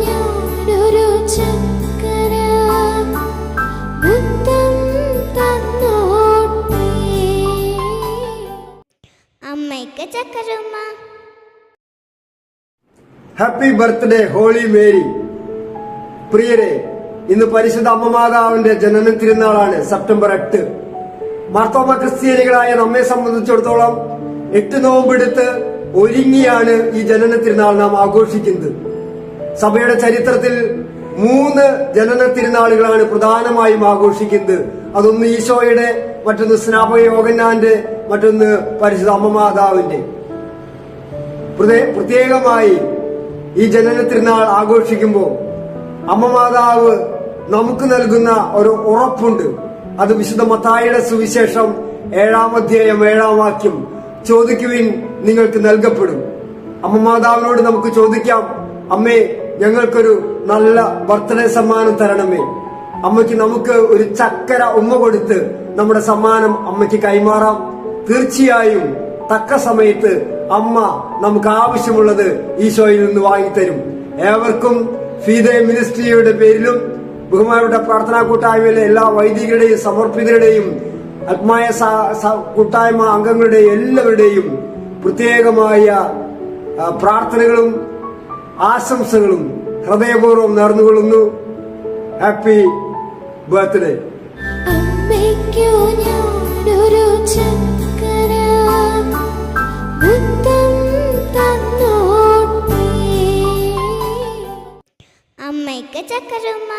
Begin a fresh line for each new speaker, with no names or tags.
ഞാനൊരു ചക്കര മുത്തം തന്നോട്ടെ. അമ്മയ്ക്ക് ചക്കരമ്മ.
Happy birthday holy Mary. പ്രിയരെ, ഇന്ന് പരിശുദ്ധ അമ്മമാതാവിന്റെ ജനന തിരുനാളാണ്, സെപ്റ്റംബർ 8. മാർത്തോമ ക്രിസ്ത്യാനികളായ നമ്മെ സംബന്ധിച്ചിടത്തോളം 8 നോമ്പെടുത്ത് ഒരുങ്ങിയാണ് ഈ ജനന തിരുനാൾ നാം ആഘോഷിക്കുന്നത്. സഭയുടെ ചരിത്രത്തിൽ 3 ജനന തിരുനാളുകളാണ് പ്രധാനമായും ആഘോഷിക്കുന്നത്. അതൊന്ന് ഈശോയുടെ, മറ്റൊന്ന് സ്നാപക യോഹന്നാന്റെ, മറ്റൊന്ന് പരിശുദ്ധ അമ്മമാതാവിന്റെ. പ്രത്യേകമായി ഈ ജനന തിരുനാൾ ആഘോഷിക്കുമ്പോൾ അമ്മമാതാവ് നമുക്ക് നൽകുന്ന ഒരു ഉറപ്പുണ്ട്. അത് വിശുദ്ധ മത്തായിയുടെ സുവിശേഷം 7-ാം അധ്യായം 7-ാം വാക്യം, ചോദിക്കുവിൻ നിങ്ങൾക്ക് നൽകപ്പെടും. അമ്മമാതാവിനോട് നമുക്ക് ചോദിക്കാം, അമ്മേ ഞങ്ങൾക്കൊരു നല്ല ബർത്ത്ഡേ സമ്മാനം തരണമേ. അമ്മയ്ക്ക് നമുക്ക് ഒരു ചക്കര ഉമ്മ കൊടുത്ത് നമ്മുടെ സമ്മാനം അമ്മയ്ക്ക് കൈമാറാം. തീർച്ചയായും തക്ക സമയത്ത് അമ്മ നമുക്ക് ആവശ്യമുള്ളത് ഈശോയിൽ നിന്ന് വാങ്ങിത്തരും. ഏവർക്കും ഫീദെ മിനിസ്ട്രിയുടെ പേരിലും ബഹുമാനപ്പെട്ട പ്രാർത്ഥനാ കൂട്ടായ്മയിലെ എല്ലാ വൈദികരുടെയും സമർപ്പിതരുടെയും ആത്മായ കൂട്ടായ്മ അംഗങ്ങളുടെയും എല്ലാവരുടെയും പ്രത്യേകമായ പ്രാർത്ഥനകളും ആശംസകളും ഹൃദയപൂർവ്വം നേർന്നുകൊള്ളുന്നു. Happy birthday.
അമ്മയ്ക്ക് ചക്കരമ്മ.